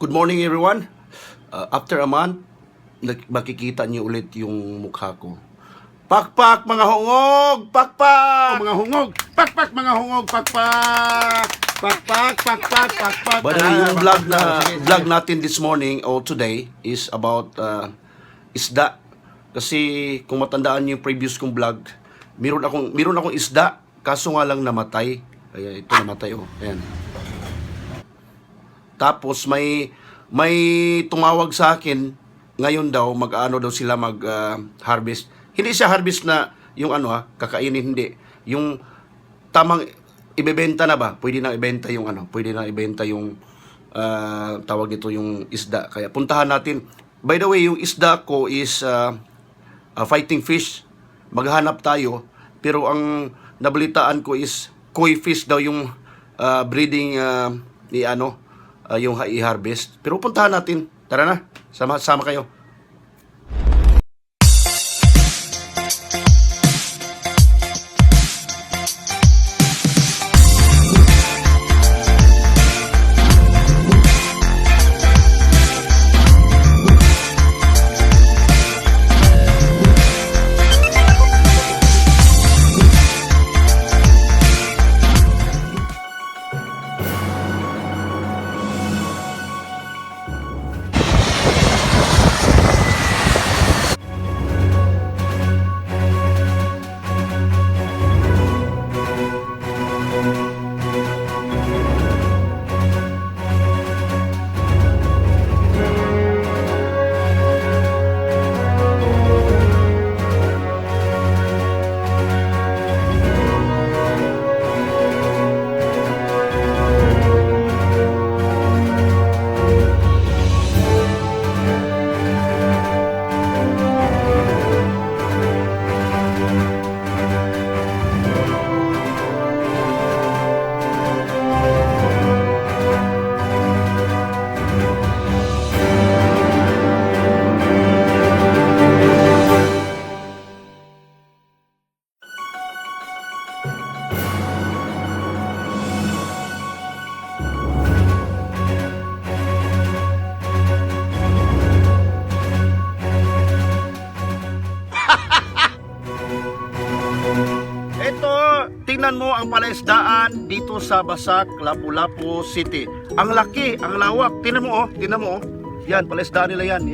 Good morning everyone. After a month, makikita niyo ulit yung mukha ko. Pakpak mga hungog! Pakpak! Mga hungog! Pakpak mga hungog! Pakpak! Pakpak! Pakpak! Pakpak! By the way, yung vlog natin this morning or today is about isda. Kasi kung matandaan niyo yung previous kong vlog, meron akong isda, kaso nga lang namatay. Ayan, ito namatay oh. Ayan. Tapos may tumawag sa akin ngayon daw mag-ano daw sila harvest. Hindi siya harvest na yung kakainin, hindi. Yung tamang ibebenta na ba? Pwede na ibenta yung tawag nito yung isda. Kaya puntahan natin. By the way, yung isda ko is fighting fish. Maghanap tayo, pero ang nabalitaan ko is koi fish daw yung breeding yung i-harvest. Pero puntahan natin. Tara na. Sama kayo. Tingnan mo ang palaisdaan dito sa Basak, Lapu-Lapu City. Ang laki, ang lawak. Tingnan mo oh. Yan, palaisdaan nila yan.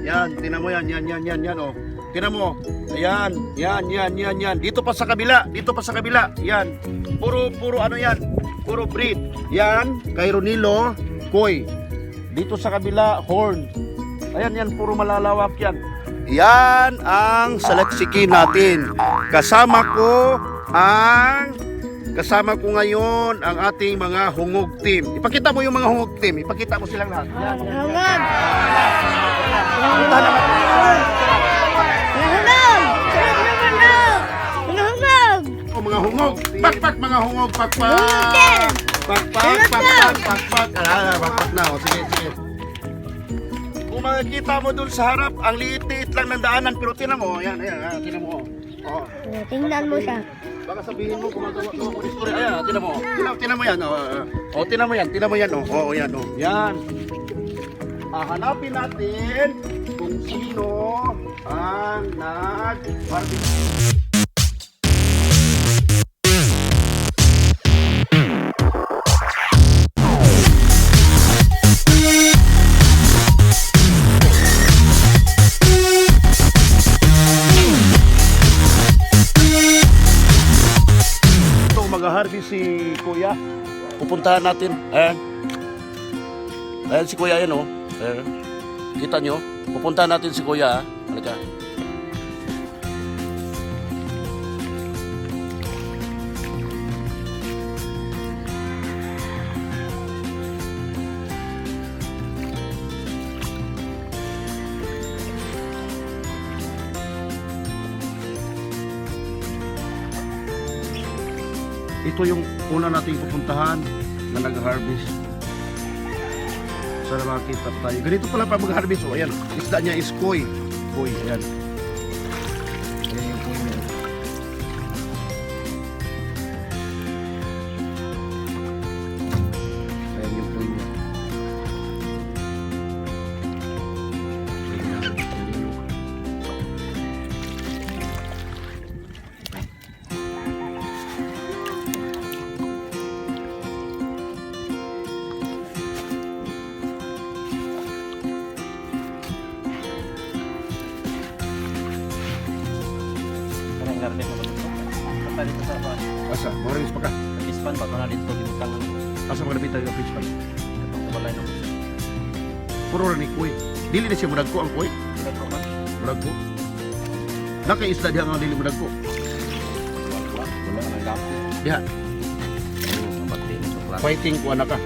Yan, tingnan mo yan. Yan oh. Tingnan mo. Ayan, yan. Dito pa sa kabila. Yan. Puro yan. Puro breed. Yan, kay Ronilo, koi. Dito sa kabila, horn. Ayan, puro malalawak yan. Yan ang salaksiki natin. Kasama ko ngayon ang ating mga hungog team. Ipakita mo yung mga hungog team. Ipakita mo silang lahat. Hungog! Mga hungog! Pakpak mga hungog! Pakpak! Pakpak! Pakpak na. Sige. Kung makikita mo dun sa harap, ang liit-liit lang ng daanan. Pero tinan mo, ayan, tinan mo. Oh. Tingnan mo siya. Baka sabihin mo gumagawa ko history. Ayan, tinan mo. Tinan mo yan. Tinan mo yan. Oh, yan. Yan. Hanapin natin kung sino ang nag-barbecue. Mag-harvest si Kuya. Pupuntahan natin. Ayan si Kuya yan oh. Kita nyo? Pupuntahan natin si Kuya. Halika. Ito yung una nating pupuntahan na nag-harvest. Sana makita tayo. Ganito pala pa mag-harvest. O, ayan. Isda niya is koi. Koi, ayan. Ayan yung koi niya. Ayan yung koi niya. na dito sa bus. Asa, Morris pa ka. Sa Pispan ba? Kung na dito, gibutang ano. Asa magkapit tayo pitch pa. Itong tumalay na. Puro rin ni Kuy. Dili na siya mudagko ang Kuy. Tulad ko man. Mudagko. Nakaisda diha nga dili mudagko. Wala ka ng gapo. Diha, Mabati. Suklat. fighting ko anak ka.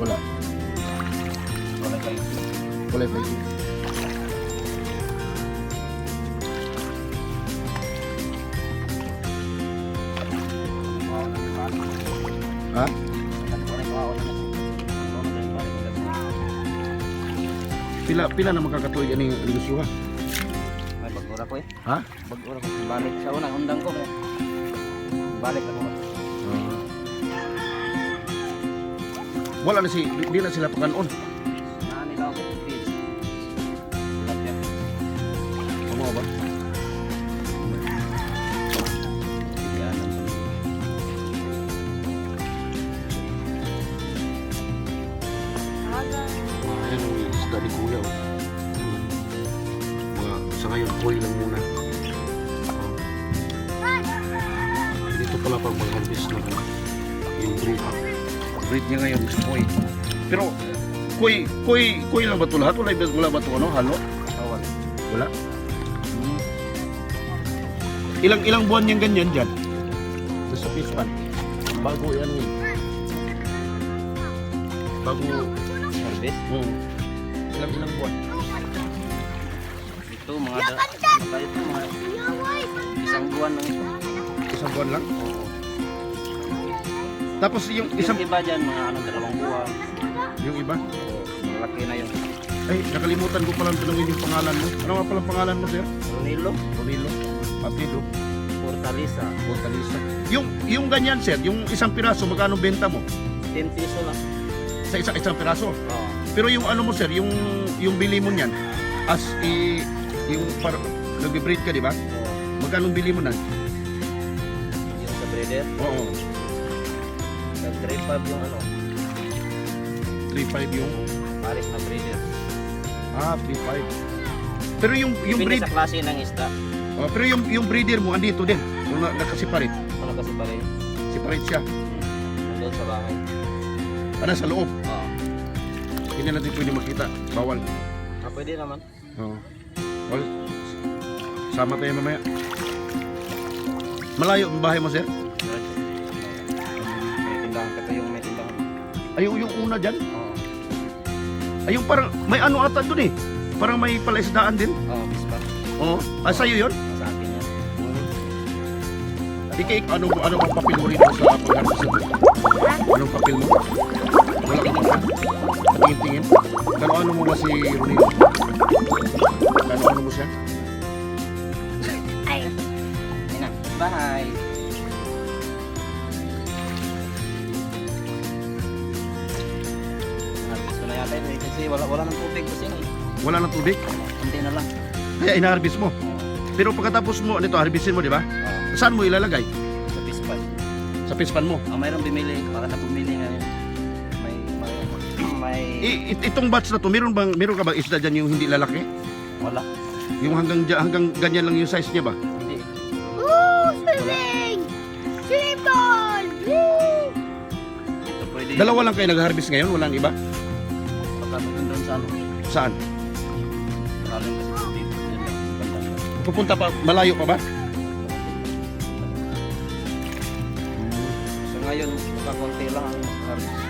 Wala. Wala kayo. Wala fighting. Ha? Pila na makakatuig ani negosyo ha? Ay, bagura ko eh. Ha? Bagura ko. Balik sa unang undang ko. Balik ako. Wala na si di na sila pakanon. Nila ako. Fish. Tilapia. Ano ba? Yan. Ayan ang isda ni Kuya. Oh. Mga, sa ngayon, Kuy lang muna. Oh. Dito pala pag mag-harvest na yung breed. Breed niya ngayon is Kuy. Pero, Kuy lang ba ito lahat? Wala ba ito ano, halo? Awal. Wala. Ilang buwan niyang ganyan dyan? Sa fish pan. Bago yan eh. Bago, Harvest. ilang buwan. Ito mga ito mga isang buwan lang ito. Isang buwan lang. Oo. Tapos yung isang, Yung iba dyan mga ano, 2 buwan. yung iba. Oo, malaki na yun. Ay, nakalimutan ko palang tanungin yung pangalan mo. Ano nga palang pangalan mo, sir? Ronilo, Ronilo. Papido. Fortaleza, Fortaleza. Yung ganyan, sir, yung isang piraso, magkano benta mo? 10 piso lang. Sa isang piraso. Oo. Pero yung ano mo, sir, yung bili mo niyan, as yung nag-breed ka, di ba? Oo. Magkano bili mo na? Yung sa breeder, Oo. sa 3.5 yung ano, 3.5 yung, pares na breeder. 3.5. Pero yung Depende breed, sa klase ng isda. pero yung breeder mo, andito din. Yung nakasiparit. Ano kasi pa rin, Separate siya. nandun sa bahay. Ano sa loob? Oo. Hindi natin pwede makita. Bawal. Pwede naman. Oo. Well, sama tayo mamaya. Malayo ang bahay mo, sir? May tindahan ka yung may tindahan. Ay, yung una dyan? Oo. Ay, yung parang, may ano ata dun eh. Parang may palaisdaan din. Oo, bispa. Oo. Sa'yo yun? Sa akin yan. Ano bang papel mo rito sa pag-harvest ito? Anong papel mo? Wala kang papel? Patingin-tingin? Ano mo ba si Ronilo? Ano mo siya? Ay, Ayun na. Bye! Harvest ko na yata yun eh, kasi wala ng tubig kasi eh. Wala ng tubig? Hindi na lang. Kaya ina-harvest mo. Pero pagkatapos mo, nito, harvestin mo, di ba? Saan mo ilalagay? Sa pispan. Sa pispan mo. Mayroong bumili, para na bumili ngayon. May Itong batch na to, meron ka bang isda dyan yung hindi lalaki? wala. Yung hanggang ganyan lang yung size niya ba? Hindi. woo, swimming! Swimming ball! Woo! Ito pwede. Dalawa lang kayo nag-harvest ngayon, walang iba? Baka doon sa ano. Saan? Maraming kasi tubig. Yan lang. Banda. Pupunta pa, malayo pa ba? So ngayon, baka konti lang ang harvest.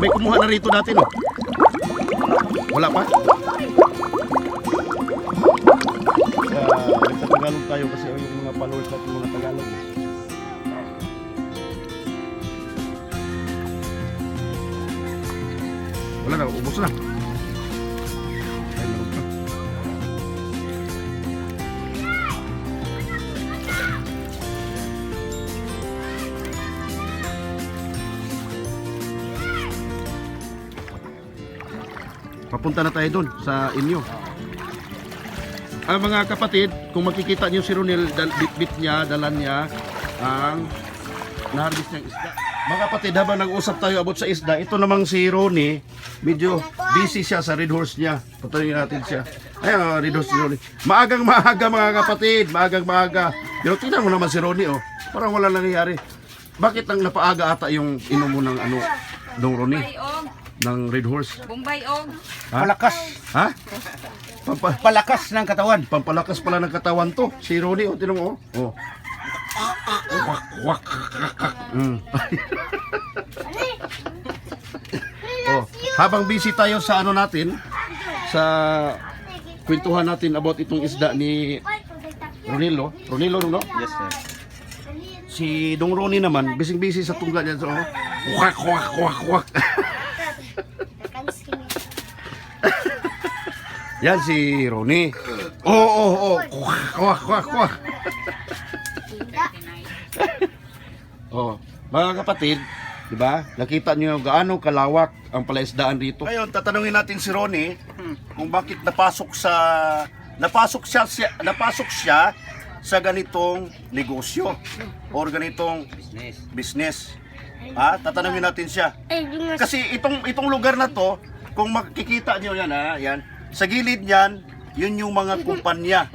May kumuha na rito dati, no? Wala pa? Nagtatagalog tayo kasi yung mga followers natin mga Tagalog. Wala na, ubos na. Ay, meron pa. Papunta na tayo doon sa inyo. Mga kapatid, kung makikita niyo si Ronel, bit niya, dalan niya ang na-harvest niyang isda. Mga kapatid, habang nag-usap tayo about sa isda, ito namang si Ronnie, medyo busy siya sa Red Horse niya. Patuloy natin siya. Ayun, Red Horse si Ronnie. Maagang maaga mga kapatid, maagang maaga. Pero tingnan mo naman si Ronnie, oh. Parang wala nangyayari. Bakit nang napaaga ata yung inom mo ng ano, dong Ronnie? Ng Red Horse? Bombay og. Ha? Palakas. Ha? Palakas ng katawan. Pampalakas pala ng katawan to. Si Ronnie, oh, tinan mo, oh. Oh. Wak, wak, mm. Oh, habang busy tayo sa ano natin, sa kwentuhan natin about itong isda ni Ronilo, no? Yes, sir. Si Dong Ronnie naman, busy sa tungga niya. So, wak, wak, wak, wak. Yan si Ronnie. Oh. Wak, wak, wak. Oh, mga kapatid, di ba? Nakita niyo gaano kalawak ang palaisdaan dito. Ngayon, tatanungin natin si Ronnie kung bakit napasok siya sa ganitong negosyo or ganitong business. Tatanungin natin siya. Kasi itong lugar na to, kung makikita niyo yan, yan. Sa gilid niyan, yun yung mga kumpanya.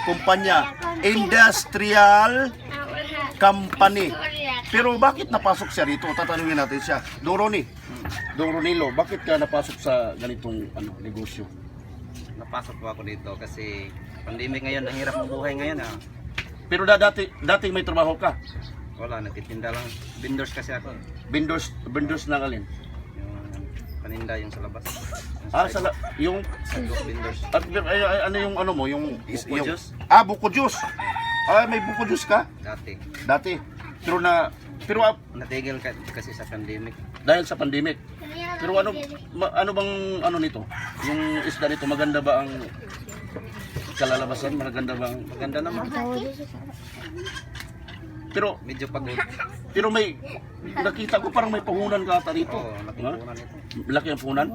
Kumpanya, industrial company. Pero bakit napasok siya rito? Tatanungin natin siya. Dong Ronnie, Dong Ronilo, bakit ka napasok sa ganitong negosyo? Napasok po ako dito kasi pandemic ngayon, ang hirap ng buhay ngayon. Pero dati may trabaho ka. Wala, nagtitinda lang. Vendors kasi ako. Vendors na alin? Yung paninda yung sa labas. Yung Sago vendors. ano yung ano mo, yung Buko juice? Buko juice. May buko juice ka? Dati. Pero Natigil kasi sa pandemic. dahil sa pandemic. Pero ano bang ano nito? Yung isda nito, maganda ba ang kalalabasan? Maganda naman. Pero Medyo pagod. may nakita ko parang may puhunan ka ata dito. Oo, laking punan ito. Laki ang puhunan?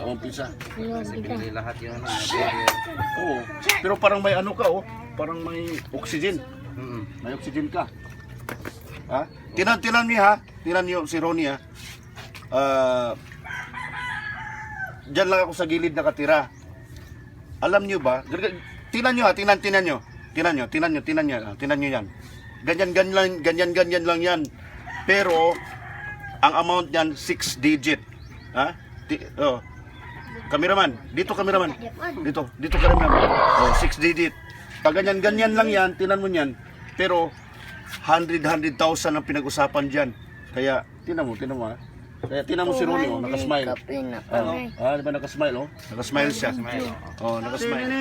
Umpisa. Kasi binili lahat yung ano. Oo. Pero parang may ano ka, parang may oxygen. Mm-mm. May oxygen ka. Tinan niyo Tinan niyo si Ronnie Diyan lang ako sa gilid nakatira. Alam niyo ba? Tinan niyo Tinan niyo yan. Ganyan lang yan. Pero ang amount niyan 6 digit. Cameraman, dito cameraman. Dito cameraman. 6 digit. Pag ganyan lang yan, tinan mo niyan. Pero 100,000 ang pinag-usapan diyan. Kaya tinan mo Kaya tinan mo si Ronnie, nakasmile. Di ba nakasmile, Nakasmile siya. Nakasmile.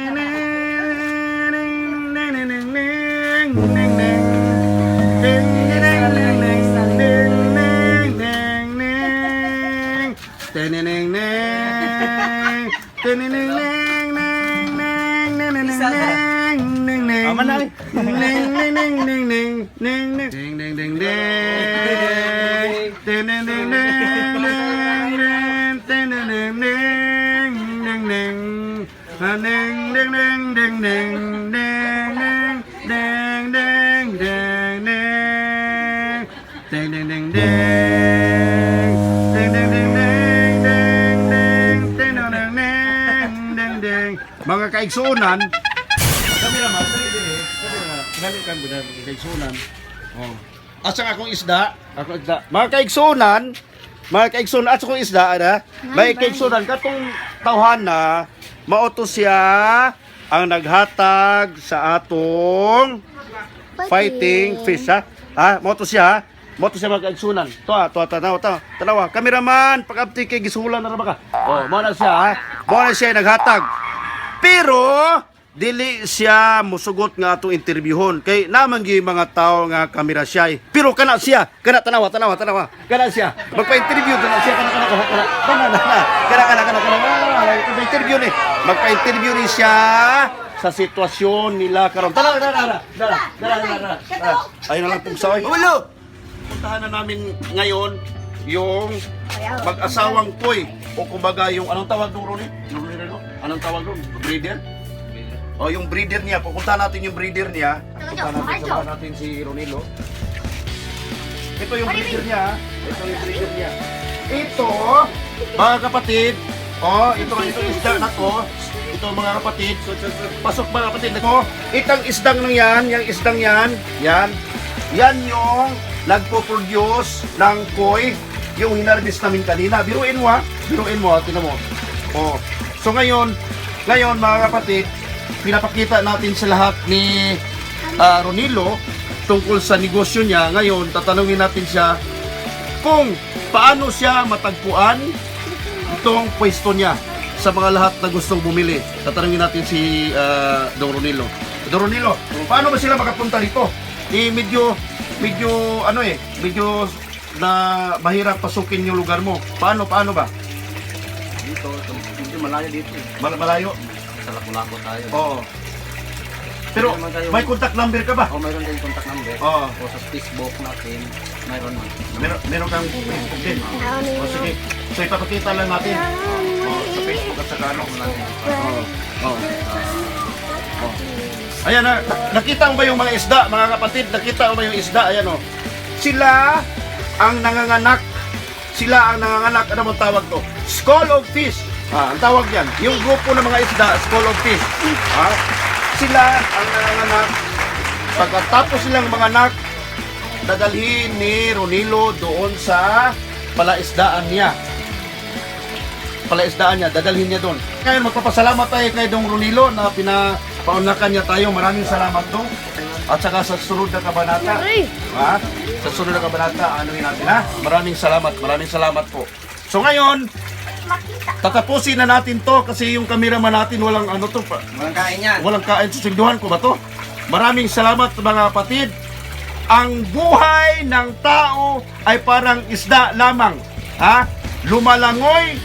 Mga kaigsuunan, Balikan mo na mga kaigsuunan. Asa akong isda? Mga kaigsuunan, at akong isda, may kaigsuunan katong tawhan na mauto siya ang naghatag sa atong fighting fish, mauto siya mga kaigsuunan. Tanawa. Kameraman, pag-abti kay gisulan na ba ka? Mo na siya naghatag. Pero dili siya musugot nga atong interviewon kay naman gyud mga tao nga kamera siya. Pero kana tanawa. Kana siya. Magpa-interview kana siya kana interview ni. Magpa-interview ni siya sa sitwasyon nila karon. Tara. Ayun na lang pong saway. Ulo. Puntahan na namin ngayon yung mag-asawang koy o kumbaga yung anong tawag ng Ronnie? Anong tawag doon? Breeder? O yung breeder niya, pupunta natin yung breeder niya. Punta natin si Ronilo. Ito yung breeder niya. Ito yung breeder niya. Ito, mga kapatid, ito yung isda na to. Ito mga kapatid, pasok mga kapatid. Itong isdang nang yan, yung isdang yan, yan yung nagpo-produce ng koi, yung hinarvest namin kanina. Biruin mo, tinan mo. So ngayon mga kapatid, pinapakita natin sa lahat ni Ronilo tungkol sa negosyo niya. Ngayon, tatanungin natin siya kung paano siya matagpuan itong pwesto niya sa mga lahat na gustong bumili. Tatanungin natin si Dong Ronilo. Dong Ronilo, paano ba sila makapunta dito? Medyo na mahirap pasukin yung lugar mo. Paano ba? Dito, medyo malayo dito. Malayo? Sa Lapu-Lapu tayo. Oo. Pero may contact number ka ba? Mayroon din contact number. Oo. O sa Facebook natin, mayroon man. Meron kang Facebook din. O sige. So ipapakita lang natin. Sa Facebook at saka ano. Ayan na. Nakita mo ba yung mga isda, mga kapatid? Nakita mo ba yung isda? Ayan o. Sila ang nanganganak. Ano mo tawag to? School of Fish. Ang tawag yan. Yung grupo ng mga isda, School of Fish. Sila ang nanganganak. Pagkatapos silang manganak, dadalhin ni Ronilo doon sa palaisdaan niya. Dadalhin niya doon. Ngayon, magpapasalamat tayo kay Dong Ronilo na pinapaunlakan niya tayo. Maraming salamat Dong. At saka sa sunod na kabanata. Sa sunod na kabanata, anuhin natin ha. Maraming salamat po. So ngayon, tatapusin na natin to kasi yung cameraman natin walang ano to. Walang kain yan. Walang kain. Susunduhan ko ba to? Maraming salamat mga kapatid. Ang buhay ng tao ay parang isda lamang. Lumalangoy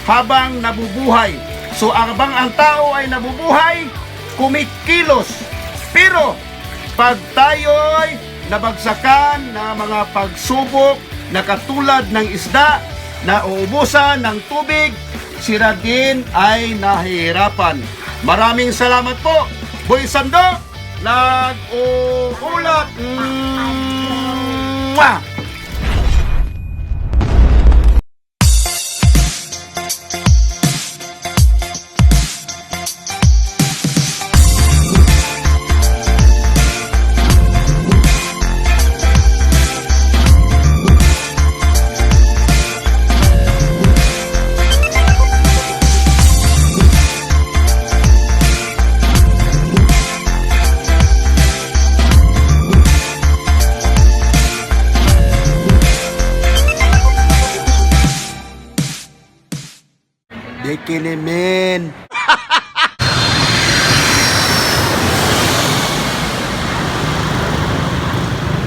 habang nabubuhay. So habang ang tao ay nabubuhay, kumikilos. Pero pag tayo'y nabagsakan ng mga pagsubok na katulad ng isda na uubusan ng tubig, sila din ay nahihirapan. Maraming salamat po. Boy Sando, nag-uulat. Mwah! Dekele men.